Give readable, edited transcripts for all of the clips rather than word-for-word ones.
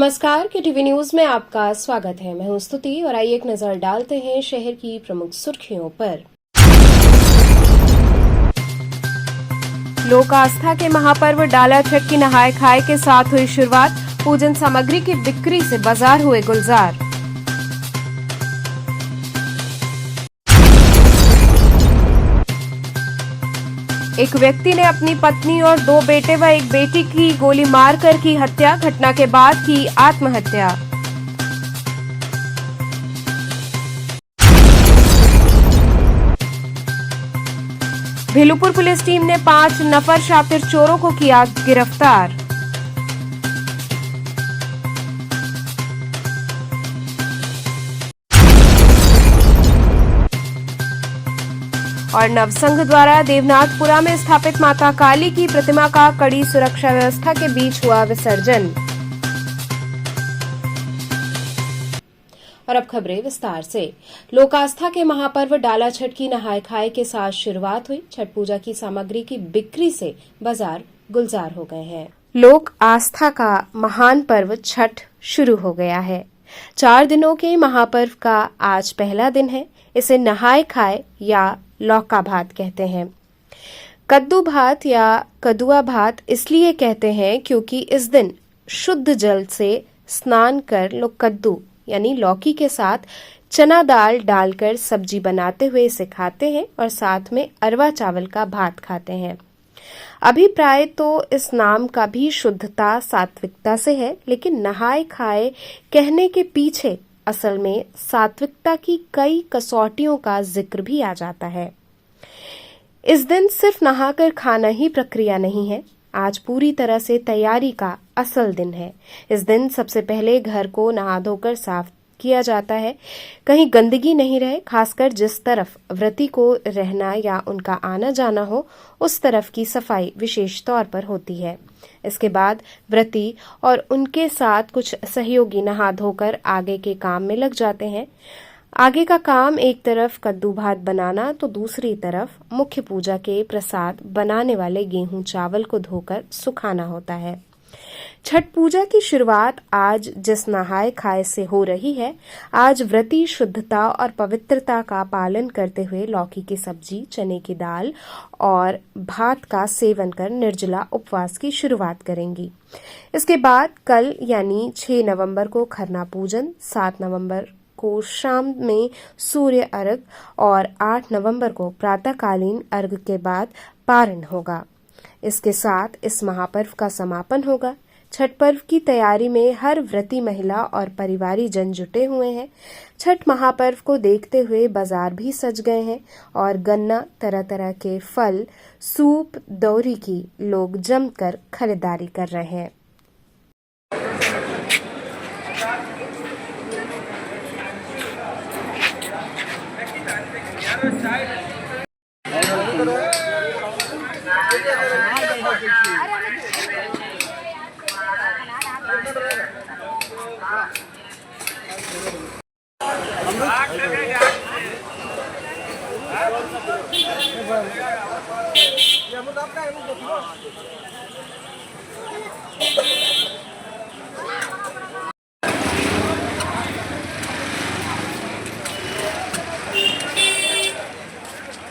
नमस्कार, के TV news में आपका स्वागत है। मैं हूं स्तुति और आइए एक नजर डालते हैं शहर की प्रमुख सुर्खियों पर। लोक आस्था के महापर्व डाला छठ की नहाय खाए के साथ हुई शुरुआत। पूजन सामग्री की बिक्री से बाजार हुए गुलजार। एक व्यक्ति ने अपनी पत्नी और 2 बेटे व एक बेटी की गोली मारकर की हत्या। घटना के बाद की आत्महत्या। भेलूपुर पुलिस टीम ने 5 नफर शातिर चोरों को किया गिरफ्तार। और नवसंघ द्वारा देवनाथपुरा में स्थापित माता काली की प्रतिमा का कड़ी सुरक्षा व्यवस्था के बीच हुआ विसर्जन। और अब खबरें विस्तार से। लोक आस्था के महापर्व डाला छठ की नहाय खाए के साथ शुरुआत हुई। छठ पूजा की सामग्री की बिक्री से बाजार गुलजार हो गए हैं। लोक आस्था का महान पर्व छठ शुरू हो गया है। 4 दिनों के महापर्व का आज पहला दिन है। इसे नहाय खाए या लौका भात कहते हैं। कद्दू भात या कदुआ भात इसलिए कहते हैं क्योंकि इस दिन शुद्ध जल से स्नान कर लोग कद्दू यानी लौकी के साथ चना दाल डालकर सब्जी बनाते हुए इसे खाते हैं और साथ में अरवा चावल का भात खाते हैं। अभिप्राय तो इस नाम का भी शुद्धता सात्विकता से है, लेकिन नहाय खाए कहने के पीछे असल में सात्विकता की कई कसौटियों का जिक्र भी आ जाता है। इस दिन सिर्फ नहाकर खाना ही प्रक्रिया नहीं है, आज पूरी तरह से तैयारी का असल दिन है। इस दिन सबसे पहले घर को नहा धोकर साफ किया जाता है, कहीं गंदगी नहीं रहे। खासकर जिस तरफ व्रती को रहना या उनका आना जाना हो, उस तरफ की सफाई विशेष तौर पर होती है। इसके बाद व्रती और उनके साथ कुछ सहयोगी नहा धोकर आगे के काम में लग जाते हैं। आगे का काम एक तरफ कद्दू भात बनाना तो दूसरी तरफ मुख्य पूजा के प्रसाद बनाने वाले गेहूं चावल को धोकर सुखाना होता है। छठ पूजा की शुरुआत आज जिस नहाय खाए से हो रही है। आज व्रती शुद्धता और पवित्रता का पालन करते हुए लौकी की सब्जी, चने की दाल और भात का सेवन कर निर्जला उपवास की शुरुआत करेंगी। इसके बाद कल यानी 6 नवंबर को खरना पूजन, 7 नवंबर को शाम में सूर्य अर्घ और 8 नवंबर को प्रातःकालीन अर्घ के बाद पारण होगा। इसके साथ इस महापर्व का समापन होगा। छठ पर्व की तैयारी में हर व्रती महिला और परिवारी जन जुटे हुए हैं। छठ महापर्व को देखते हुए बाजार भी सज गए हैं और गन्ना, तरह तरह के फल, सूप, दौरी की लोग जमकर खरीदारी कर रहे हैं।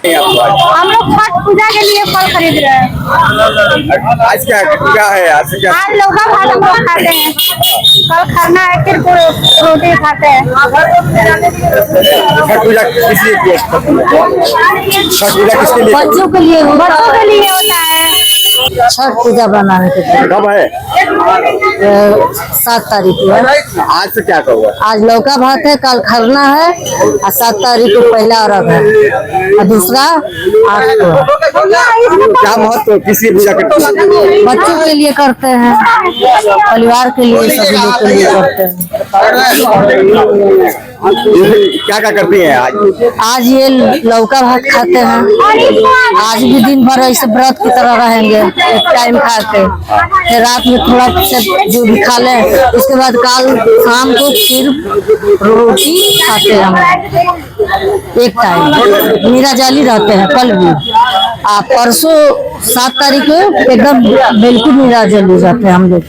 हम लोग छठ पूजा के लिए फल खरीद रहे हैं। आज क्या है? आज लौका भात हम लोग खाते हैं। कल खरना है, फिर रोटी खाते हैं। छठ पूजा किस लिए किया? छठ पूजा किसके लिए? बच्चों के लिए होता है। छठ पूजा बनाने के लिए कब है? 7 तारीख को है। आज से क्या कहोगे? आज लौका भात है, कल खरना है और 7 तारीख को पहला अर्घ है और दूसरा 8 को। क्या महत्व किसी पूजा करते हैं? बच्चों के लिए करते हैं, परिवार के लिए, सभी लोग के लिए करते हैं। क्या क्या करती हैं आज ये लौका भात खाते हैं। आज भी दिन भर ऐसे व्रत की तरह रहेंगे, एक टाइम खाते, फिर रात में थोड़ा जो भी खा ले। उसके बाद कल शाम को फिर रोटी खाते हैं हम एक टाइम। मीरा जाली रहते हैं कल भी। परसों 7 तारीख को एकदम बिल्कुल मीरा जाली रहते हैं हम लोग।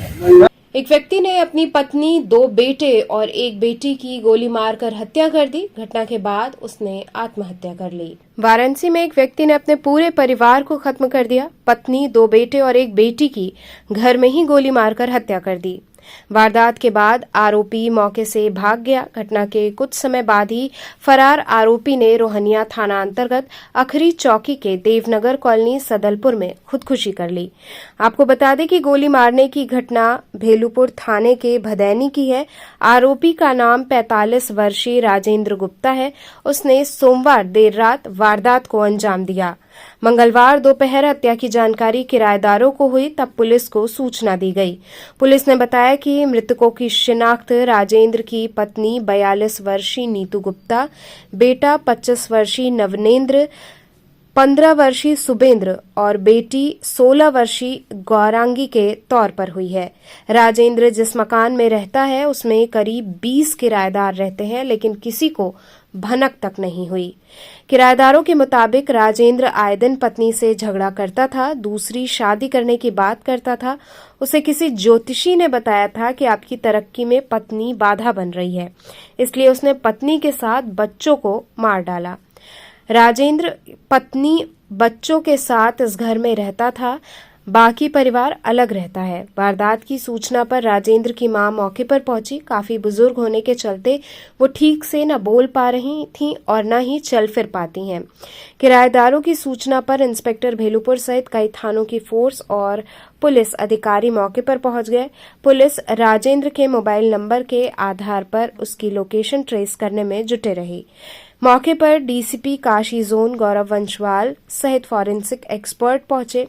एक व्यक्ति ने अपनी पत्नी, 2 बेटे और 1 बेटी की गोली मारकर हत्या कर दी। घटना के बाद उसने आत्महत्या कर ली। वाराणसी में एक व्यक्ति ने अपने पूरे परिवार को खत्म कर दिया। पत्नी, 2 बेटे और 1 बेटी की घर में ही गोली मारकर हत्या कर दी। वारदात के बाद आरोपी मौके से भाग गया। घटना के कुछ समय बाद ही फरार आरोपी ने रोहनिया थाना अंतर्गत अखरी चौकी के देवनगर कॉलोनी सदलपुर में खुदकुशी कर ली। आपको बता दें कि गोली मारने की घटना भेलूपुर थाने के भदैनी की है। आरोपी का नाम 45 वर्षीय राजेंद्र गुप्ता है। उसने सोमवार देर रात वारदात को अंजाम दिया। मंगलवार दोपहर हत्या की जानकारी किराएदारों को हुई, तब पुलिस को सूचना दी गई। पुलिस ने बताया कि मृतकों की शिनाख्त राजेंद्र की पत्नी 42 वर्षीय नीतू गुप्ता, बेटा 25 वर्षीय नवनेंद्र, 15 वर्षीय सुबेंद्र और बेटी 16 वर्षीय गौरांगी के तौर पर हुई है। राजेंद्र जिस मकान में रहता है उसमें करीब 20 किराएदार रहते हैं, लेकिन किसी को भनक तक नहीं हुई। किराएदारों के मुताबिक राजेंद्र आए दिन पत्नी से झगड़ा करता था, दूसरी शादी करने की बात करता था। उसे किसी ज्योतिषी ने बताया था कि आपकी तरक्की में पत्नी बाधा बन रही है, इसलिए उसने पत्नी के साथ बच्चों को मार डाला। राजेंद्र पत्नी, बच्चों के साथ इस घर में रहता था, बाकी परिवार अलग रहता है। वारदात की सूचना पर राजेंद्र की मां मौके पर पहुंची। काफी बुजुर्ग होने के चलते वो ठीक से न बोल पा रही थीं और न ही चल फिर पाती हैं। किराएदारों की सूचना पर इंस्पेक्टर भेलूपुर सहित कई थानों की फोर्स और पुलिस अधिकारी मौके पर पहुंच गए। पुलिस राजेंद्र के मोबाइल नंबर के आधार पर उसकी लोकेशन ट्रेस करने में जुटे रही। मौके पर डीसीपी काशी जोन गौरव वंशवाल सहित फॉरेंसिक एक्सपर्ट पहुंचे।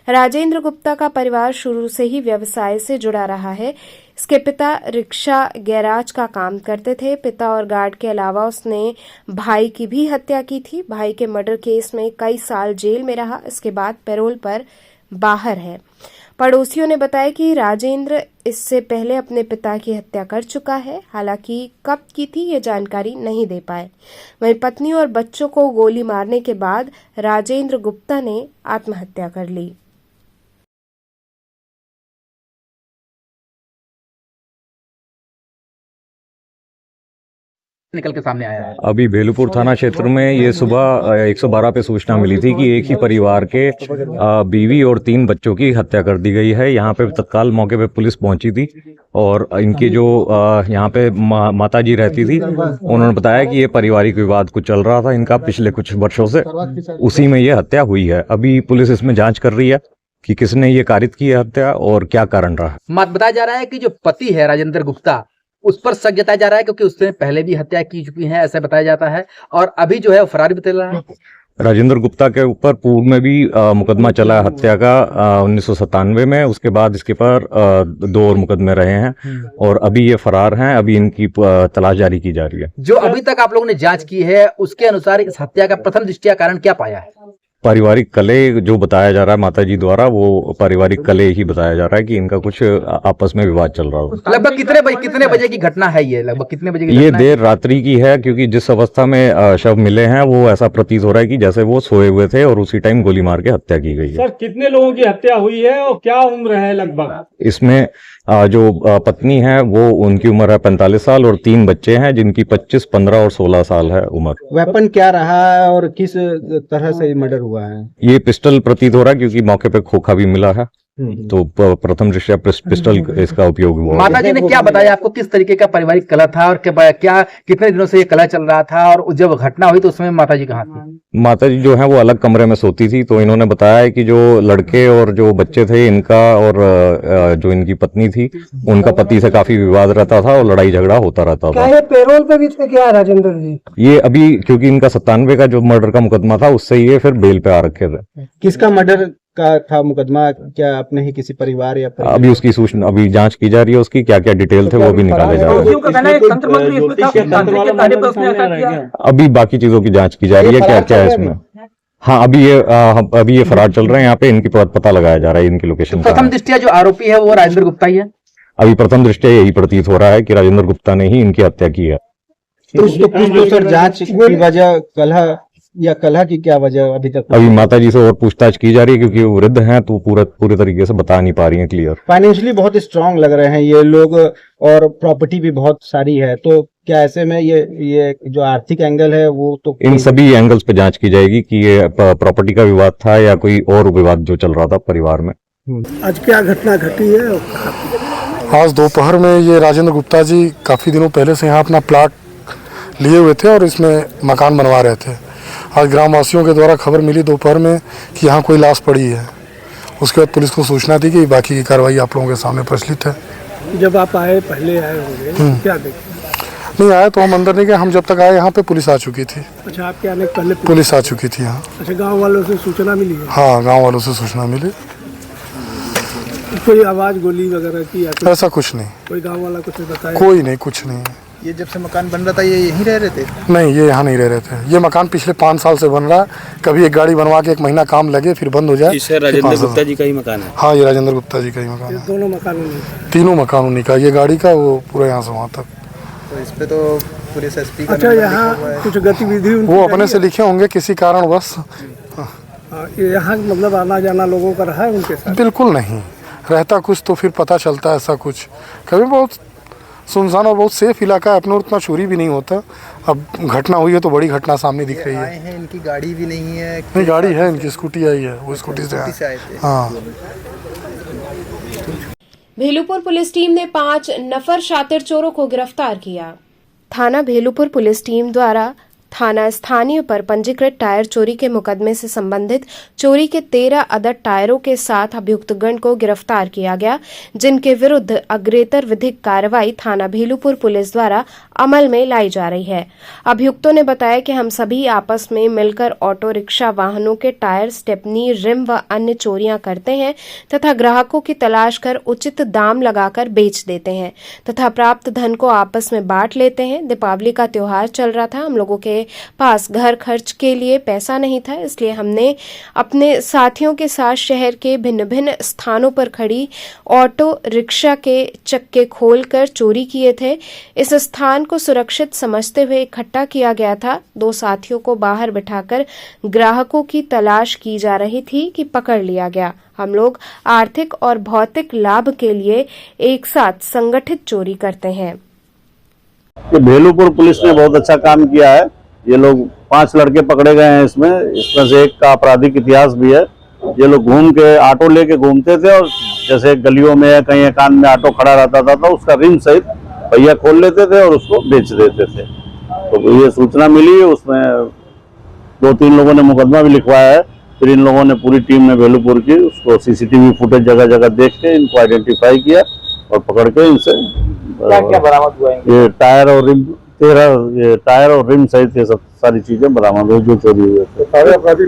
राजेंद्र गुप्ता का परिवार शुरू से ही व्यवसाय से जुड़ा रहा है। इसके पिता रिक्शा गैराज का काम करते थे। पिता और गार्ड के अलावा उसने भाई की भी हत्या की थी। भाई के मर्डर केस में कई साल जेल में रहा, इसके बाद पैरोल पर बाहर है। पड़ोसियों ने बताया कि राजेंद्र इससे पहले अपने पिता की हत्या कर चुका है, हालांकि कब की थी ये जानकारी नहीं दे पाए। वहीं पत्नी और बच्चों को गोली मारने के बाद राजेंद्र गुप्ता ने आत्महत्या कर ली। निकल के सामने आया है। अभी भेलूपुर थाना क्षेत्र में ये सुबह 112 पे सूचना मिली थी कि एक ही परिवार के बीवी और 3 बच्चों की हत्या कर दी गई है। यहाँ पे तत्काल मौके पे पुलिस पहुंची थी और इनकी जो यहाँ पे माता जी रहती थी, उन्होंने बताया कि ये पारिवारिक विवाद कुछ चल रहा था इनका पिछले कुछ वर्षों से, उसी में ये हत्या हुई है। अभी पुलिस इसमें जाँच कर रही है कि किसने ये कारित की है हत्या और क्या कारण रहा। बताया जा रहा है कि जो पति है राजेंद्र गुप्ता, उस पर शक जताया जा रहा है क्योंकि उसने पहले भी हत्या की चुकी है, ऐसा बताया जाता है, और अभी जो है फरार भी चल रहा है। राजेंद्र गुप्ता के ऊपर पूर्व में भी मुकदमा चला है हत्या का 1997 में। उसके बाद इसके पर 2 और मुकदमे रहे हैं और अभी ये फरार हैं। अभी इनकी तलाश जारी की जा रही है। जो अभी तक आप लोगों ने जांच की है उसके अनुसार इस हत्या का प्रथम दृष्टया कारण क्या पाया है? पारिवारिक कलह जो बताया जा रहा है माता जी द्वारा, वो पारिवारिक कलह ही बताया जा रहा है कि इनका कुछ आपस में विवाद चल रहा हो। लगभग कितने बजे की घटना है ये? लगभग कितने बजे की ये घटना है? देर रात्रि की है, क्योंकि जिस अवस्था में शव मिले हैं वो ऐसा प्रतीत हो रहा है कि जैसे वो सोए हुए थे और उसी टाइम गोली मार के हत्या की गई है। सर, कितने लोगों की हत्या हुई है और क्या उम्र है लगभग? इसमें जो पत्नी है वो उनकी उम्र है 45 साल और 3 बच्चे हैं जिनकी 25, 15 और 16 साल है उम्र। वेपन क्या रहा है और किस तरह से मर्डर हुआ है? ये पिस्टल प्रतीत हो रहा है क्योंकि मौके पे खोखा भी मिला है, तो प्रथम दृष्टया पिस्टल इसका उपयोग हुआ। माता जी ने क्या बताया आपको, किस तरीके का पारिवारिक कलह था और क्या कितने दिनों से ये कलह चल रहा था, और जब घटना हुई तो उसमें माता जी कहाँ थी? माता जी जो है वो अलग कमरे में सोती थी, तो इन्होंने बताया कि जो लड़के और जो बच्चे थे इनका और जो इनकी पत्नी थी उनका पति से काफी विवाद रहता था और लड़ाई झगड़ा होता रहता था। ये पेरोल पे भी थे क्या राजेंद्र जी? ये अभी क्योंकि इनका 97 का जो मर्डर का मुकदमा था उससे ये फिर बेल पे आ रखे थे। किसका मर्डर का था मुकदमा? क्या अपने ही किसी परिवार या अभी उसकी सूचना अभी जांच की जा रही है, उसकी क्या क्या डिटेल थे वो भी निकाले जा रहे हैं। अभी बाकी चीजों की जांच की जा रही है क्या क्या है इसमें। हाँ, अभी ये फरार चल रहे हैं यहाँ पे, इनकी पता लगाया जा रहा है इनकी लोकेशन। प्रथम दृष्टया जो आरोपी है वो राजेंद्र गुप्ता ही है। अभी प्रथम दृष्टया यही प्रतीत हो रहा है कि राजेंद्र गुप्ता ने ही इनकी हत्या की है। तो सर जांच की वजह कलह या कलह की क्या वजह अभी तक? अभी माता जी से और पूछताछ की जा रही है क्योंकि वो वृद्ध हैं तो पूरे तरीके से बता नहीं पा रही हैं क्लियर। फाइनेंशियली बहुत स्ट्रांग लग रहे हैं ये लोग और प्रॉपर्टी भी बहुत सारी है, तो क्या ऐसे में ये जो आर्थिक एंगल है वो तो इन सभी एंगल्स पे जांच की जाएगी कि ये प्रॉपर्टी का विवाद था या कोई और विवाद जो चल रहा था परिवार में। आज क्या घटना घटी है? आज दोपहर में ये राजेंद्र गुप्ता जी काफ़ी दिनों पहले से यहाँ अपना प्लाट लिए हुए थे और इसमें मकान बनवा रहे थे। आज ग्रामवासियों के द्वारा खबर मिली दोपहर में कि यहाँ कोई लाश पड़ी है। उसके बाद पुलिस को सूचना दी कि बाकी की कार्रवाई आप लोगों के सामने प्रचलित है। जब आप आए पहले आए होंगे, क्या देखे? नहीं आए तो हम अंदर नहीं गए, हम जब तक आए यहाँ पे पुलिस आ चुकी थी। अच्छा, आपके आने से पहले पुलिस आ चुकी थी यहाँ। अच्छा, गांव वालों से सूचना मिली है? हाँ, गाँव वालों से सूचना मिली। कोई आवाज गोली वगैरह की? ऐसा कुछ नहीं, कोई गांव वाला कुछ बताया? कोई नहीं, कुछ नहीं। ये जब से मकान बन रहा था ये यहीं रह रहे थे? नहीं, ये यहाँ नहीं रह रहे थे। ये मकान पिछले 5 साल से बन रहा है। कभी एक गाड़ी बनवा के 1 महीना काम लगे फिर बंद हो जाए। राजेंद्र गुप्ता जी का ही मकान है? हाँ, ये राजेंद्र गुप्ता जी का ही मकान है। दोनों मकानों में? तीनों मकान उन्हीं का, ये गाड़ी का, वो पूरा यहाँ से वहाँ तक। तो इस पे तो पुलिस एसपी का अच्छा, यहाँ कुछ गतिविधि वो अपने से लिखे होंगे किसी कारणवश। यहाँ मतलब आना जाना लोगों का रहा है उनके साथ? बिल्कुल नहीं, रहता कुछ तो फिर पता चलता है ऐसा कुछ। कभी बहुत सुनसान और बहुत सेफ इलाका है, अपने उतना चोरी भी नहीं होता। अब घटना हुई है तो बड़ी घटना सामने दिख रही है। इनकी गाड़ी भी नहीं है? नहीं, गाड़ी है इनकी, स्कूटी आई है, वो स्कूटी से आए थे। हाँ। भेलूपुर पुलिस टीम ने 5 नफर शातिर चोरों को गिरफ्तार किया। थाना भेलूपुर पुलिस टीम द्वारा थाना स्थानीय पर पंजीकृत टायर चोरी के मुकदमे से संबंधित चोरी के 13 अदद टायरों के साथ अभियुक्तगण को गिरफ्तार किया गया, जिनके विरुद्ध अग्रेतर विधिक कार्रवाई थाना भेलूपुर पुलिस द्वारा अमल में लाई जा रही है। अभियुक्तों ने बताया कि हम सभी आपस में मिलकर ऑटो रिक्शा वाहनों के टायर, स्टेपनी, रिम व अन्य चोरियां करते हैं तथा ग्राहकों की तलाश कर उचित दाम लगाकर बेच देते हैं तथा प्राप्त धन को आपस में बांट लेते हैं। दीपावली का त्योहार चल रहा था, हम लोगों के पास घर खर्च के लिए पैसा नहीं था, इसलिए हमने अपने साथियों के साथ शहर के भिन्न भिन्न स्थानों पर खड़ी ऑटो रिक्शा के चक्के खोलकर चोरी किए थे। इस स्थान को सुरक्षित समझते हुए इकट्ठा किया गया था। 2 साथियों को बाहर बिठाकर ग्राहकों की तलाश की जा रही थी कि पकड़ लिया गया। हम लोग आर्थिक और भौतिक लाभ के लिए एक साथ संगठित चोरी करते हैं। भेलूपुर पुलिस ने बहुत अच्छा काम किया है। ये लोग 5 लड़के पकड़े गए हैं इसमें से एक का आपराधिक इतिहास भी है। ये लोग घूम के ऑटो लेके घूमते थे और जैसे गलियों में या कहीं एकांत में ऑटो खड़ा रहता था तो उसका रिम सहित पहिया खोल लेते थे और उसको बेच देते थे। तो ये सूचना मिली है, उसमें 2-3 लोगों ने मुकदमा भी लिखवाया है। फिर इन लोगों ने पूरी टीम ने भेलूपुर की उसको सीसीटीवी फुटेज जगह जगह देख के इनको आइडेंटिफाई किया और पकड़ के इनसे क्या बरामद हुआ है? ये टायर और रिम 13 ये टायर और रिम सहित ये सब सारी चीजें बरामद हुई जो चोरी हुए थे। सारे अपराधी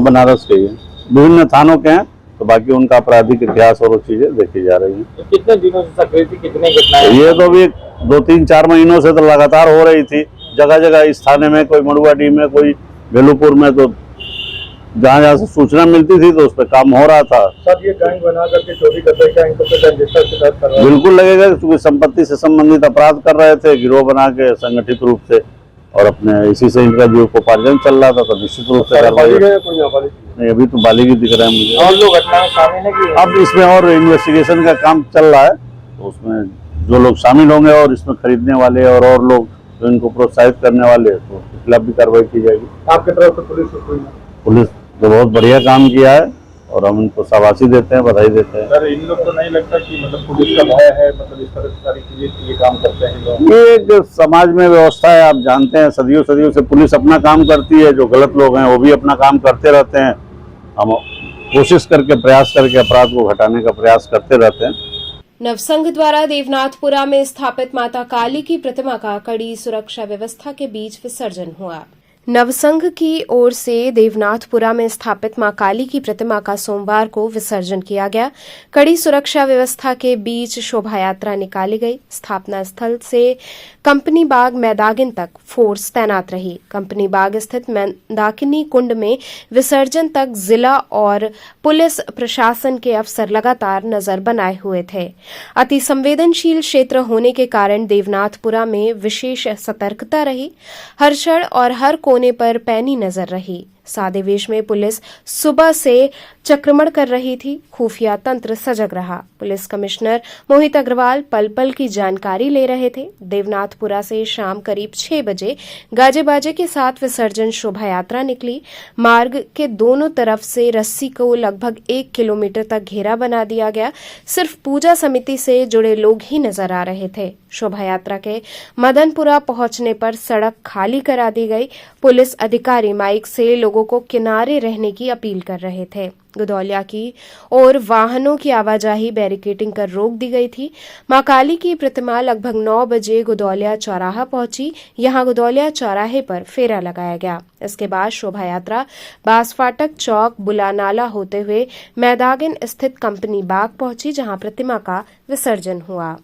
बनारस के ही विभिन्न थानों के हैं, तो बाकी उनका आपराधिक इतिहास और वो चीजें देखी जा रही हैं। कितने दिनों से सक्रिय थी, कितने घटनाएं? ये तो भी 2-3-4 महीनों से तो लगातार हो रही थी। जगह जगह इस थाने में, कोई मड़ुआडीह में, कोई भेलूपुर में, तो जहाँ जहाँ से सूचना मिलती थी तो उस पर काम हो रहा था। सब ये गैंग बना करके चोरी करते क्या इनको पे रजिस्टर कर रहा है? बिल्कुल लगेगा, क्योंकि संपत्ति से संबंधित अपराध कर रहे थे, गिरोह बना के संगठित रूप से, और अपने इसी से इनका जीविकोपार्जन चल रहा था। तो निश्चित रूप से नहीं, अभी तो बालिग ही दिख रहा है मुझे। और लोग घटनाएं शामिल है कि अब इसमें और इन्वेस्टिगेशन का काम चल रहा है, तो उसमें जो लोग शामिल होंगे और इसमें खरीदने वाले और लोग जो इनको प्रोत्साहित करने वाले, तो उसके खिलाफ भी कार्रवाई की जाएगी। आपकी तरफ से पुलिस तो बहुत बढ़िया काम किया है और हम इनको शाबाशी देते हैं, बधाई देते हैं। सर, इन लोग को नहीं लगता कि मतलब पुलिस का भय है, मतलब इस तरह से सारी चीजें ये काम करते हैं लोग? ये एक समाज में व्यवस्था है, आप जानते हैं, सदियों से पुलिस अपना काम करती है। जो गलत लोग हैं वो भी अपना काम करते रहते हैं। हम कोशिश करके, प्रयास करके अपराध को घटाने का प्रयास करते रहते हैं। नवसंघ द्वारा देवनाथपुरा में स्थापित माता काली की प्रतिमा का कड़ी सुरक्षा व्यवस्था के बीच विसर्जन हुआ। नवसंघ की ओर से देवनाथपुरा में स्थापित मां काली की प्रतिमा का सोमवार को विसर्जन किया गया। कड़ी सुरक्षा व्यवस्था के बीच शोभा यात्रा निकाली गई। स्थापना स्थल से कंपनी बाग मैदागिन तक फोर्स तैनात रही। कंपनी बाग स्थित मंदाकिनी कुंड में विसर्जन तक जिला और पुलिस प्रशासन के अफसर लगातार नजर बनाए हुए थे। अति संवेदनशील क्षेत्र होने के कारण देवनाथपुरा में विशेष सतर्कता रही। हर क्षण और हर कोने कोने पर पैनी नजर रही। सादे वेश में पुलिस सुबह से चक्रमण कर रही थी। खुफिया तंत्र सजग रहा। पुलिस कमिश्नर मोहित अग्रवाल पल पल की जानकारी ले रहे थे। देवनाथपुरा से शाम करीब 6 बजे गाजे बाजे के साथ विसर्जन शोभा यात्रा निकली। मार्ग के दोनों तरफ से रस्सी को लगभग 1 किलोमीटर तक घेरा बना दिया गया। सिर्फ पूजा समिति से जुड़े लोग ही नजर आ रहे थे। शोभा यात्रा के मदनपुरा पहुंचने पर सड़क खाली करा दी गई। पुलिस अधिकारी माइक से लोगों को किनारे रहने की अपील कर रहे थे। गुदौलिया की और वाहनों की आवाजाही बैरिकेडिंग कर रोक दी गई थी। मां काली की प्रतिमा लगभग 9 बजे गुदौलिया चौराहा पहुंची। यहां गुदौलिया चौराहे पर फेरा लगाया गया। इसके बाद शोभा यात्रा बासफाटक चौक बुलानाला होते हुए मैदागिन स्थित कंपनी बाग पहुंची, जहां प्रतिमा का विसर्जन हुआ।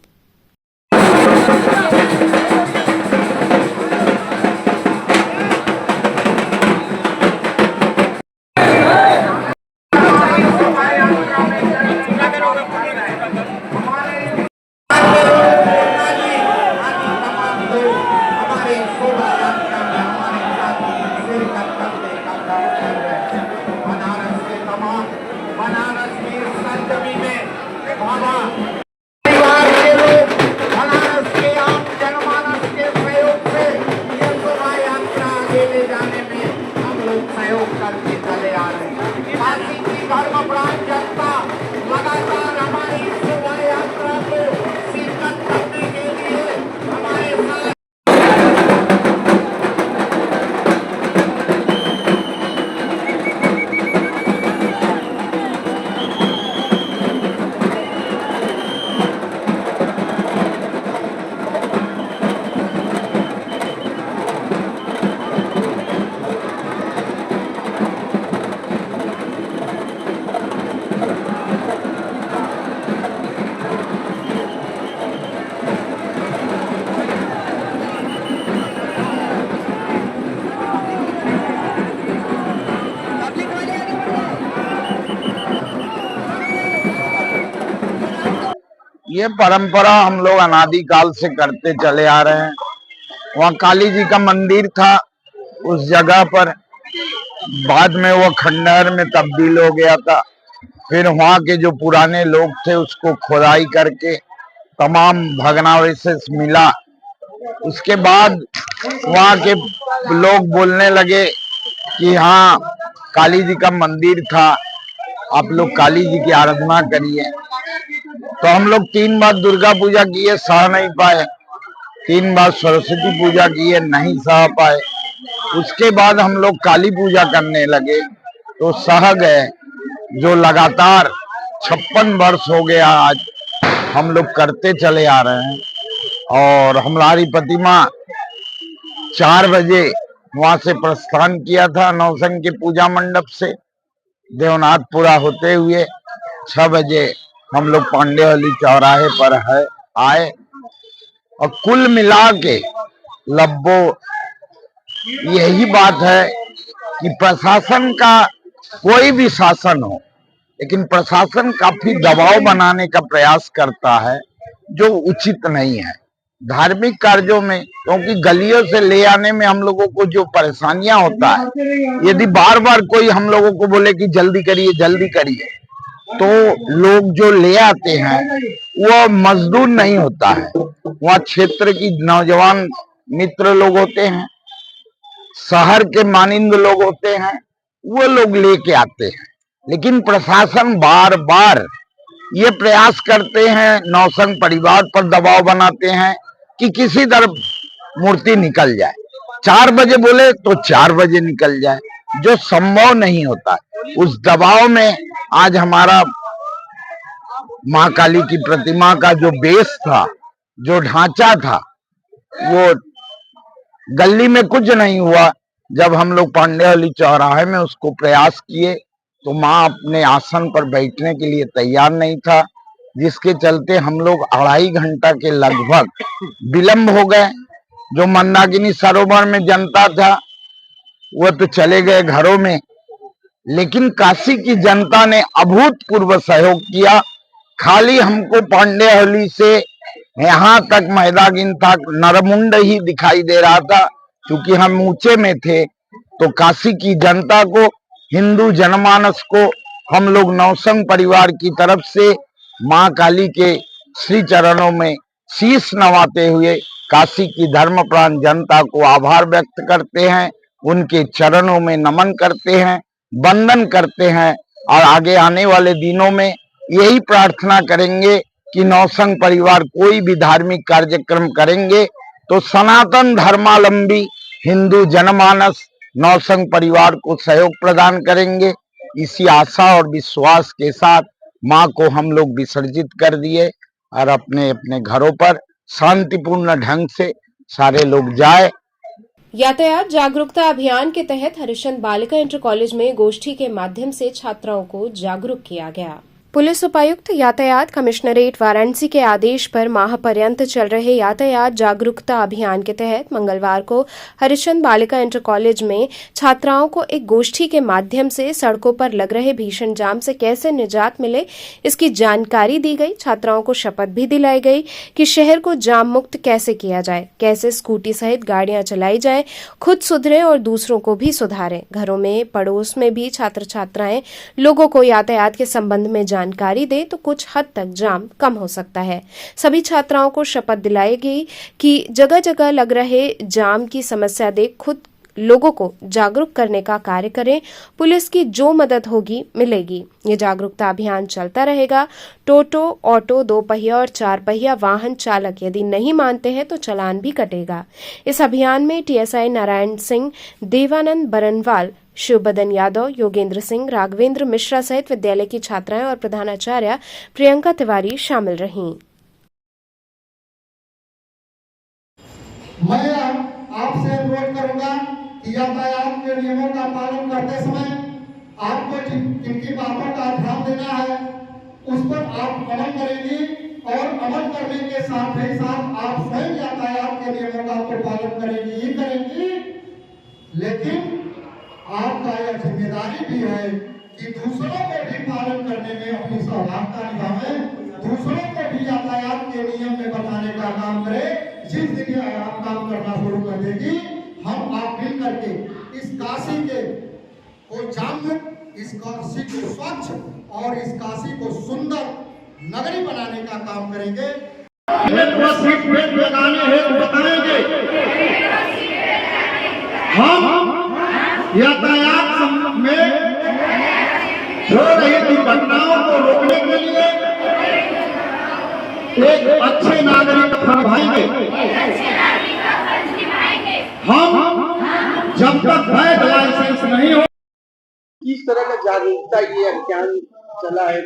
ये परंपरा हम लोग अनादिकाल से करते चले आ रहे हैं। वहाँ काली जी का मंदिर था, उस जगह पर बाद में वो खंडहर में तब्दील हो गया था। फिर वहाँ के जो पुराने लोग थे उसको खोदाई करके तमाम भग्नावशेष मिला। उसके बाद वहाँ के लोग बोलने लगे कि हाँ काली जी का मंदिर था, आप लोग काली जी की आराधना करिए। तो हम लोग 3 बार दुर्गा पूजा किए, सह नहीं पाए। 3 बार सरस्वती पूजा किए, नहीं सह पाए। उसके बाद हम लोग काली पूजा करने लगे तो सह गए। जो लगातार 56 वर्ष हो गया आज हम लोग करते चले आ रहे हैं। और हमारी प्रतिमा 4 बजे वहां से प्रस्थान किया था नौसंग के पूजा मंडप से। देवनाथपुरा होते हुए 6 बजे हम लोग पांडेवली चौराहे पर आए। और कुल मिला के लब्बो यही बात है कि प्रशासन का कोई भी शासन हो, लेकिन प्रशासन काफी दबाव बनाने का प्रयास करता है जो उचित नहीं है। धार्मिक कार्यों में, क्योंकि गलियों से ले आने में हम लोगों को जो परेशानियां होता है, यदि बार बार कोई हम लोगों को बोले कि जल्दी करिए जल्दी करिए, तो लोग जो ले आते हैं वो मजदूर नहीं होता है। वहाँ क्षेत्र की नौजवान मित्र लोग होते हैं, शहर के मानिंद लोग होते हैं, वो लोग लेके आते हैं। लेकिन प्रशासन बार बार ये प्रयास करते हैं, नौसंग परिवार पर दबाव बनाते हैं कि किसी तरह मूर्ति निकल जाए। 4 बजे बोले तो 4 बजे निकल जाए, जो संभव नहीं होता। उस दबाव में आज हमारा माँ काली की प्रतिमा का जो बेस था, जो ढांचा था, वो गली में कुछ नहीं हुआ। जब हम लोग पांडेवली चौराहे में उसको प्रयास किए तो माँ अपने आसन पर बैठने के लिए तैयार नहीं था, जिसके चलते हम लोग 2.5 घंटा के लगभग विलंब हो गए। जो मंदाकिनी सरोवर में जनता था वो तो चले गए घरों में, लेकिन काशी की जनता ने अभूतपूर्व सहयोग किया। खाली हमको पांडेवली से यहाँ तक मैदागिन तक नरमुंड ही दिखाई दे रहा था, क्योंकि हम ऊंचे में थे। तो काशी की जनता को, हिंदू जनमानस को हम लोग नौसंग परिवार की तरफ से मां काली के श्री चरणों में शीश नवाते हुए काशी की धर्मप्राण जनता को आभार व्यक्त करते हैं, उनके चरणों में नमन करते हैं, वंदन करते हैं और आगे आने वाले दिनों में यही प्रार्थना करेंगे कि नौसंग परिवार कोई भी धार्मिक कार्यक्रम करेंगे तो सनातन धर्मावलंबी हिंदू जनमानस नौसंग परिवार को सहयोग प्रदान करेंगे। इसी आशा और विश्वास के साथ मां को हम लोग विसर्जित कर दिए और अपने अपने घरों पर शांतिपूर्ण ढंग से सारे लोग जाए। यातायात जागरूकता अभियान के तहत हरिश्चंद्र बालिका इंटर कॉलेज में गोष्ठी के माध्यम से छात्राओं को जागरूक किया गया। पुलिस उपायुक्त यातायात कमिश्नरेट वाराणसी के आदेश पर माह पर्यंत चल रहे यातायात जागरूकता अभियान के तहत मंगलवार को हरिश्चंद्र बालिका इंटर कॉलेज में छात्राओं को एक गोष्ठी के माध्यम से सड़कों पर लग रहे भीषण जाम से कैसे निजात मिले इसकी जानकारी दी गई। छात्राओं को शपथ भी दिलाई गई कि शहर को जाम मुक्त कैसे किया जाए, कैसे स्कूटी सहित गाड़ियां चलाई जाए, खुद सुधरे और दूसरों को भी सुधारें। घरों में पड़ोस में भी छात्र छात्राएं लोगों को यातायात के संबंध में जानकारी दे तो कुछ हद तक जाम कम हो सकता है। सभी छात्राओं को शपथ दिलाई गई कि जगह जगह लग रहे जाम की समस्या देख खुद लोगों को जागरूक करने का कार्य करें। पुलिस की जो मदद होगी मिलेगी। ये जागरूकता अभियान चलता रहेगा। टोटो, ऑटो, 2 पहिया और 4 पहिया वाहन चालक यदि नहीं मानते हैं तो चालान भी कटेगा। इस अभियान में टीएसआई नारायण सिंह, देवानंद बरनवाल, शिवबदन यादव, योगेंद्र सिंह, राघवेंद्र मिश्रा सहित विद्यालय की छात्राएं और प्रधानाचार्य प्रियंका तिवारी शामिल रहीं। मैं आपसे अनुरोध करूंगा कि यातायात के नियमों का पालन करते समय आपको जिनकी बातों का ध्यान देना है उस पर आप अमल करेंगी और अमल करने के साथ ही साथ आप स्वयं यातायात के नियमों का तो पालन करेंगी ही करेंगी, लेकिन आपका यह जिम्मेदारी भी है कि दूसरों को भी पालन करने में अपनी सहभागिता निभाएं, दूसरों को भी यातायात के नियम में बताने का काम करें। जिस दिन आप काम करना शुरू कर देगी, हम आप मिल करके इस काशी के को जागरूक, इस काशी को स्वच्छ और इस काशी को सुंदर नगरी बनाने का काम करेंगे। सीट बेल्ट लगाने हेतु बताएंगे। हम यातायात में हो रही दुर्घटनाओं को रोकने के लिए एक अच्छे नागरिक निभाएंगे। हम जब तक वैध लाइसेंस नहीं हो। किस तरह का जागरूकता ये अभियान चला है?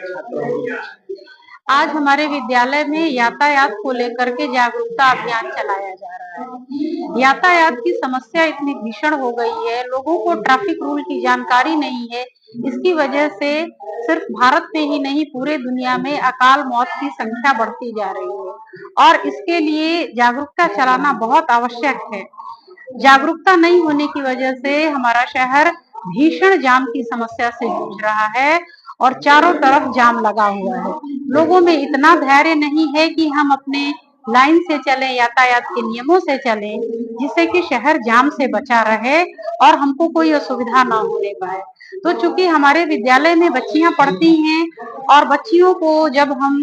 आज हमारे विद्यालय में यातायात को लेकर के जागरूकता अभियान चलाया जा रहा है। यातायात की समस्या इतनी भीषण हो गई है, लोगों को ट्रैफिक रूल की जानकारी नहीं है। इसकी वजह से सिर्फ भारत में ही नहीं पूरे दुनिया में अकाल मौत की संख्या बढ़ती जा रही है और इसके लिए जागरूकता चलाना बहुत आवश्यक है। जागरूकता नहीं होने की वजह से हमारा शहर भीषण जाम की समस्या से जूझ रहा है और चारों तरफ जाम लगा हुआ है। लोगों में इतना धैर्य नहीं है कि हम अपने लाइन से चलें, यातायात के नियमों से चलें, जिससे कि शहर जाम से बचा रहे और हमको कोई असुविधा ना होने पाए। तो चूंकि हमारे विद्यालय में बच्चियां पढ़ती हैं और बच्चियों को जब हम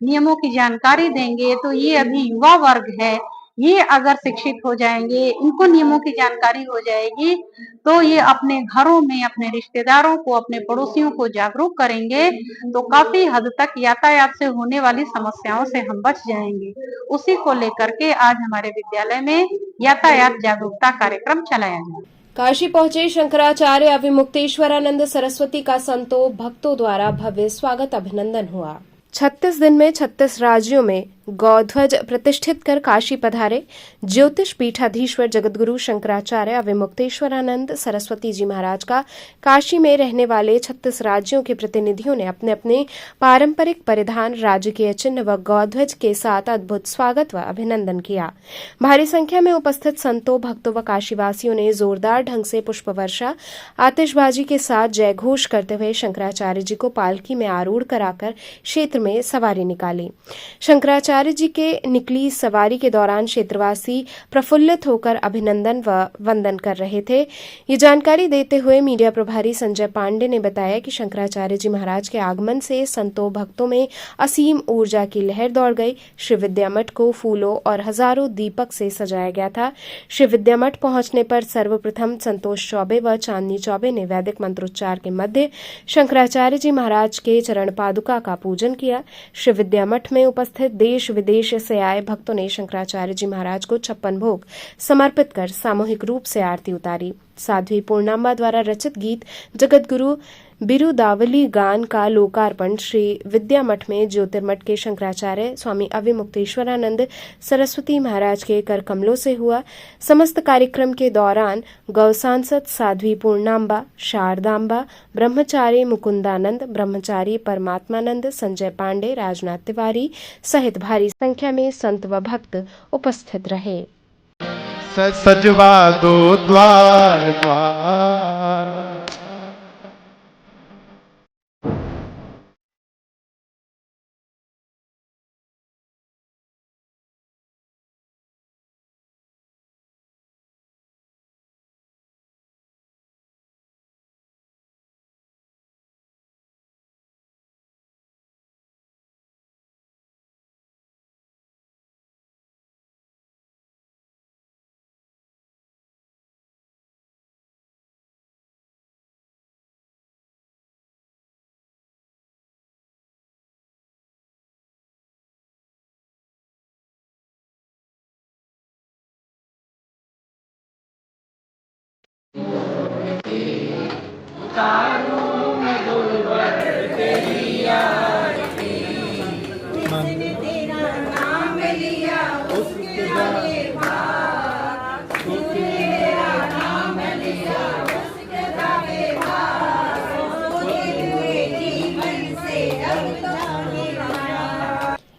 नियमों की जानकारी देंगे तो ये अभी युवा वर्ग है, ये अगर शिक्षित हो जाएंगे, इनको नियमों की जानकारी हो जाएगी तो ये अपने घरों में अपने रिश्तेदारों को, अपने पड़ोसियों को जागरूक करेंगे तो काफी हद तक यातायात से होने वाली समस्याओं से हम बच जाएंगे। उसी को लेकर के आज हमारे विद्यालय में यातायात जागरूकता कार्यक्रम चलाया जाए। काशी पहुंचे शंकराचार्य अविमुक्तेश्वरानंद सरस्वती का संतों भक्तों द्वारा भव्य स्वागत अभिनंदन हुआ। 36 दिन में 36 राज्यों में गौध्वज प्रतिष्ठित कर काशी पधारे ज्योतिष पीठाधीश्वर जगतगुरु शंकराचार्य अविमुक्तेश्वरानंद सरस्वती जी महाराज का काशी में रहने वाले 36 राज्यों के प्रतिनिधियों ने अपने अपने पारंपरिक परिधान, राजकीय चिन्ह व गौध्वज के साथ अद्भुत स्वागत व अभिनंदन किया। भारी संख्या में उपस्थित संतों, भक्तों व काशीवासियों ने जोरदार ढंग से पुष्प वर्षा, आतिशबाजी के साथ जय घोष करते हुए शंकराचार्य जी को पालकी में आरूढ़ कराकर क्षेत्र में सवारी निकाली। शंकराचार्य शंकराचार्य जी के निकली सवारी के दौरान क्षेत्रवासी प्रफुल्लित होकर अभिनंदन व वंदन कर रहे थे। ये जानकारी देते हुए मीडिया प्रभारी संजय पांडे ने बताया कि शंकराचार्य जी महाराज के आगमन से संतों भक्तों में असीम ऊर्जा की लहर दौड़ गई। श्री विद्या मठ को फूलों और हजारों दीपक से सजाया गया था। श्री विद्या मठ पहुंचने पर सर्वप्रथम संतोष चौबे व चांदनी चौबे ने वैदिक मंत्रोच्चार के मध्य शंकराचार्य जी महाराज के चरण पादुका का पूजन किया। श्री विद्या मठ में उपस्थित देश विदेश से आए भक्तों ने शंकराचार्य जी महाराज को 56 भोग समर्पित कर सामूहिक रूप से आरती उतारी। साध्वी पूर्णांबा द्वारा रचित गीत जगतगुरु बिरुदावली गान का लोकार्पण श्री विद्या मठ में ज्योतिर्मठ के शंकराचार्य स्वामी अविमुक्तेश्वरानंद सरस्वती महाराज के कर कमलों से हुआ। समस्त कार्यक्रम के दौरान गौ सांसद साध्वी पूर्णांबा, शारदांबा, ब्रह्मचारी मुकुंदानंद, ब्रह्मचारी परमात्मानंद, संजय पांडे, राजनाथ तिवारी सहित भारी संख्या में संत व भक्त उपस्थित रहे। सजवा दो द्वार द्वार।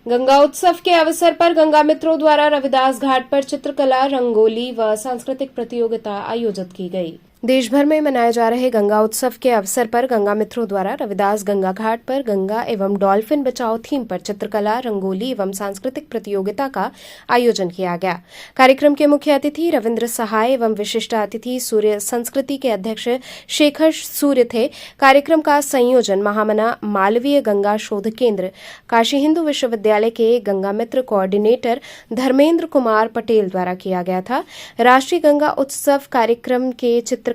गंगा उत्सव के अवसर पर गंगा मित्रों द्वारा रविदास घाट पर चित्रकला, रंगोली व सांस्कृतिक प्रतियोगिता आयोजित की गई। देश भर में मनाए जा रहे गंगा उत्सव के अवसर पर गंगा मित्रों द्वारा रविदास गंगा घाट पर गंगा एवं डॉल्फिन बचाओ थीम पर चित्रकला, रंगोली एवं सांस्कृतिक प्रतियोगिता का आयोजन किया गया। कार्यक्रम के मुख्य अतिथि रविन्द्र सहाय एवं विशिष्ट अतिथि सूर्य संस्कृति के अध्यक्ष शेखर सूर्य थे। कार्यक्रम का संयोजन महामना मालवीय गंगा शोध केंद्र, काशी हिंदू विश्वविद्यालय के गंगा मित्र कोऑर्डिनेटर धर्मेंद्र कुमार पटेल द्वारा किया गया था। राष्ट्रीय गंगा उत्सव कार्यक्रम के चित्रकला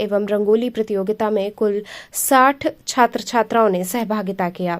एवं रंगोली प्रतियोगिता में कुल 60 छात्र छात्राओं ने सहभागिता किया।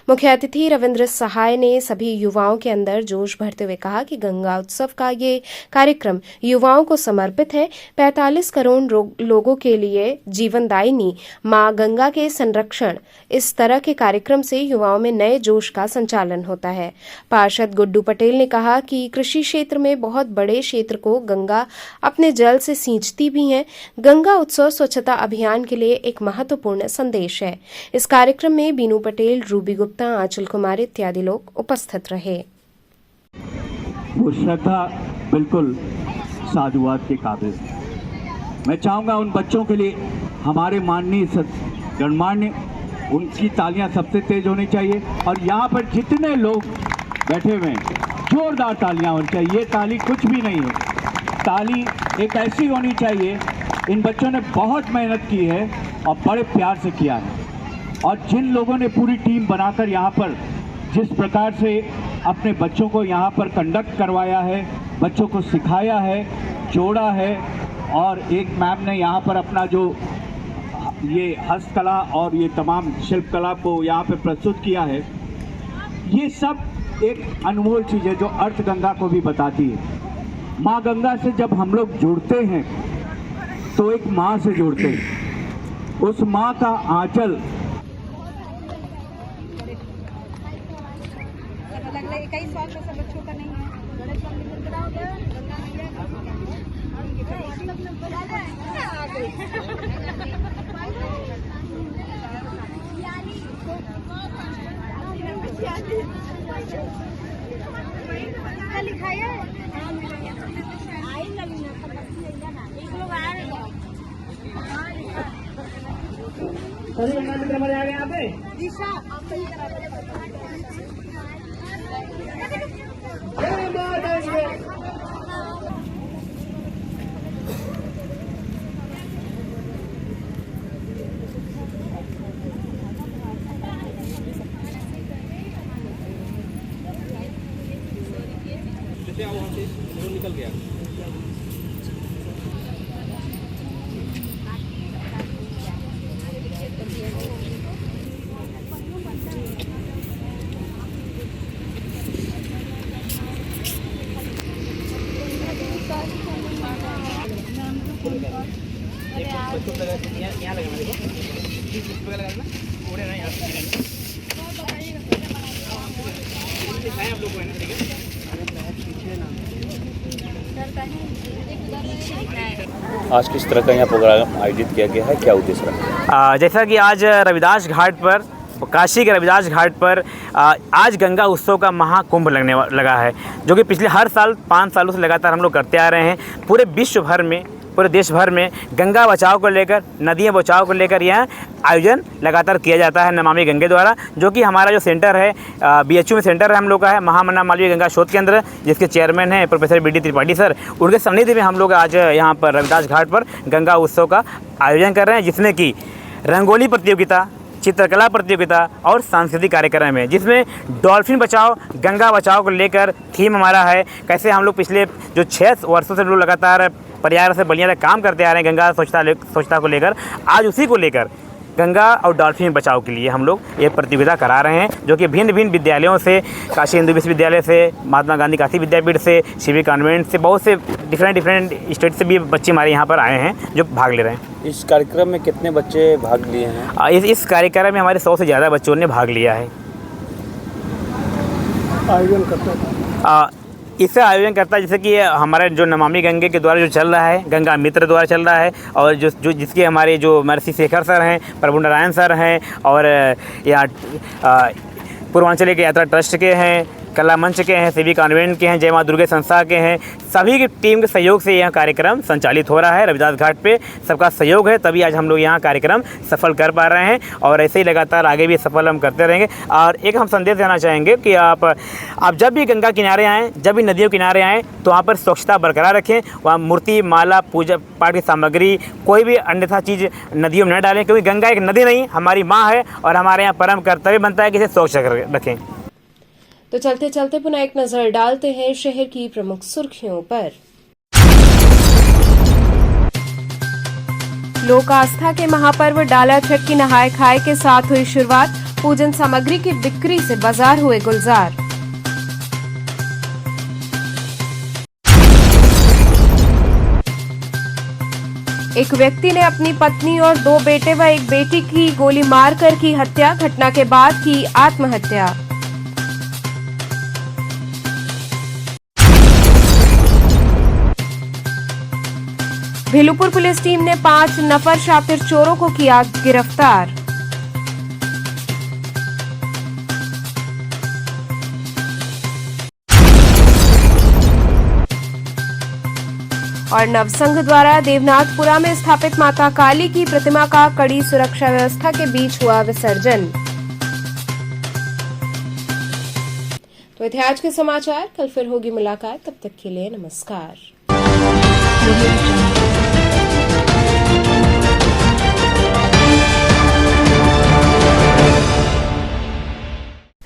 मुख्य अतिथि रविन्द्र सहाय ने सभी युवाओं के अंदर जोश भरते हुए कहा कि गंगा उत्सव का ये कार्यक्रम युवाओं को समर्पित है। 45 करोड़ लोगों के लिए जीवनदायिनी मां गंगा के संरक्षण, इस तरह के कार्यक्रम से युवाओं में नए जोश का संचालन होता है। पार्षद गुड्डू पटेल ने कहा कि कृषि क्षेत्र में बहुत बड़े क्षेत्र को गंगा अपने जल से सींचती भी है। गंगा उत्सव स्वच्छता अभियान के लिए एक महत्वपूर्ण संदेश है। इस कार्यक्रम में बीनू पटेल, रूबी गुप्ता, आंचल कुमार इत्यादि लोग उपस्थित रहे। वो श्रद्धा बिल्कुल साधुवाद के काबिल। मैं चाहूंगा उन बच्चों के लिए हमारे माननीय गणमान्य, उनकी तालियां सबसे तेज होनी चाहिए और यहाँ पर जितने लोग बैठे हुए हैं जोरदार तालियां होनी चाहिए। ये ताली कुछ भी नहीं है, ताली एक ऐसी होनी चाहिए। इन बच्चों ने बहुत मेहनत की है और बड़े प्यार से किया है। और जिन लोगों ने पूरी टीम बनाकर यहाँ पर जिस प्रकार से अपने बच्चों को यहाँ पर कंडक्ट करवाया है, बच्चों को सिखाया है, जोड़ा है, और एक मैम ने यहाँ पर अपना जो ये हस्तकला और ये तमाम शिल्पकला को यहाँ पे प्रस्तुत किया है, ये सब एक अनमोल चीज़ है जो अर्थ गंगा को भी बताती है। माँ गंगा से जब हम लोग जुड़ते हैं तो एक माँ से जुड़ते हैं। उस माँ का आंचल दिशा आज किस तरह का यहाँ प्रोग्राम आयोजित किया गया है, क्या उद्देश्य रखा? जैसा कि आज रविदास घाट पर, काशी के रविदास घाट पर आज गंगा उत्सव का महाकुंभ लगने लगा है, जो कि पिछले हर साल 5 सालों से लगातार हम लोग करते आ रहे हैं। पूरे विश्व भर में, पूरे देश भर में गंगा बचाओ को लेकर, नदियाँ बचाओ को लेकर यह आयोजन लगातार किया जाता है नमामि गंगे द्वारा। जो कि हमारा जो सेंटर है BHU में सेंटर है हम लोग का है, महामना मालवीय गंगा शोध केंद्र, जिसके चेयरमैन हैं प्रोफेसर BD त्रिपाठी सर। उनके सानिध्य में हम लोग आज यहाँ पर रविदास घाट पर गंगा उत्सव का आयोजन कर रहे हैं, जिसमें कि रंगोली प्रतियोगिता, चित्रकला प्रतियोगिता और सांस्कृतिक कार्यक्रम है, जिसमें डॉल्फिन बचाओ गंगा बचाओ को लेकर थीम हमारा है। कैसे हम लोग पिछले जो 6 वर्षों से लोग लगातार पर्यावरण से बढ़िया काम करते आ रहे हैं गंगा स्वच्छता को लेकर, आज उसी को लेकर गंगा और डॉल्फिन बचाओ के लिए हम लोग ये प्रतियोगिता करा रहे हैं, जो कि भिन्न भिन्न विद्यालयों से, काशी हिंदू विश्वविद्यालय से, महात्मा गांधी काशी विद्यापीठ से, शिविर कॉन्वेंट से, बहुत से डिफरेंट स्टेट से भी बच्चे हमारे यहाँ पर आए हैं जो भाग ले रहे हैं। इस कार्यक्रम में कितने बच्चे भाग लिए हैं? इस कार्यक्रम में हमारे 100 से ज़्यादा बच्चों ने भाग लिया है। आयोजन करते इससे आयोजन करता है जैसे कि हमारे जो नमामि गंगे के द्वारा जो चल रहा है, गंगा मित्र द्वारा चल रहा है, और जो जिसके हमारे जो महर्षि शेखर सर हैं, प्रभु नारायण सर हैं, और यहाँ पूर्वांचल के यात्रा ट्रस्ट के हैं, कला मंच के हैं, शिविर कॉन्वेंट के हैं, जय माँ दुर्गे संस्था के हैं, सभी की टीम के सहयोग से यह कार्यक्रम संचालित हो रहा है। रविदास घाट पे सबका सहयोग है, तभी आज हम लोग यहाँ कार्यक्रम सफल कर पा रहे हैं, और ऐसे ही लगातार आगे भी सफल हम करते रहेंगे। और एक हम संदेश देना चाहेंगे कि आप जब भी गंगा किनारे आएँ, जब भी नदियों किनारे आएँ, तो वहाँ पर स्वच्छता बरकरार रखें। वहाँ मूर्ति, माला, पूजा पाठ की सामग्री, कोई भी अन्यथा चीज़ नदियों में न डालें, क्योंकि गंगा एक नदी नहीं, हमारी माँ है, और हमारे यहाँ परम कर्तव्य बनता है कि इसे स्वच्छ रखें। तो चलते चलते पुनः एक नजर डालते हैं शहर की प्रमुख सुर्खियों पर। लोक आस्था के महापर्व डाला छठ की नहाय खाए के साथ हुई शुरुआत। पूजन सामग्री की बिक्री से बाजार हुए गुलजार। एक व्यक्ति ने अपनी पत्नी और 2 बेटे व 1 बेटी की गोली मारकर की हत्या। घटना के बाद की आत्महत्या। भेलूपुर पुलिस टीम ने 5 नफर शातिर चोरों को किया गिरफ्तार। और नवसंघ द्वारा देवनाथपुरा में स्थापित माता काली की प्रतिमा का कड़ी सुरक्षा व्यवस्था के बीच हुआ विसर्जन। तो थे आज के समाचार, कल फिर होगी मुलाकात, तब तक के लिए नमस्कार।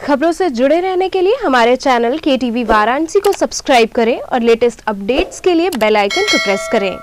खबरों से जुड़े रहने के लिए हमारे चैनल KTV वाराणसी को सब्सक्राइब करें और लेटेस्ट अपडेट्स के लिए बेल आइकन को प्रेस करें।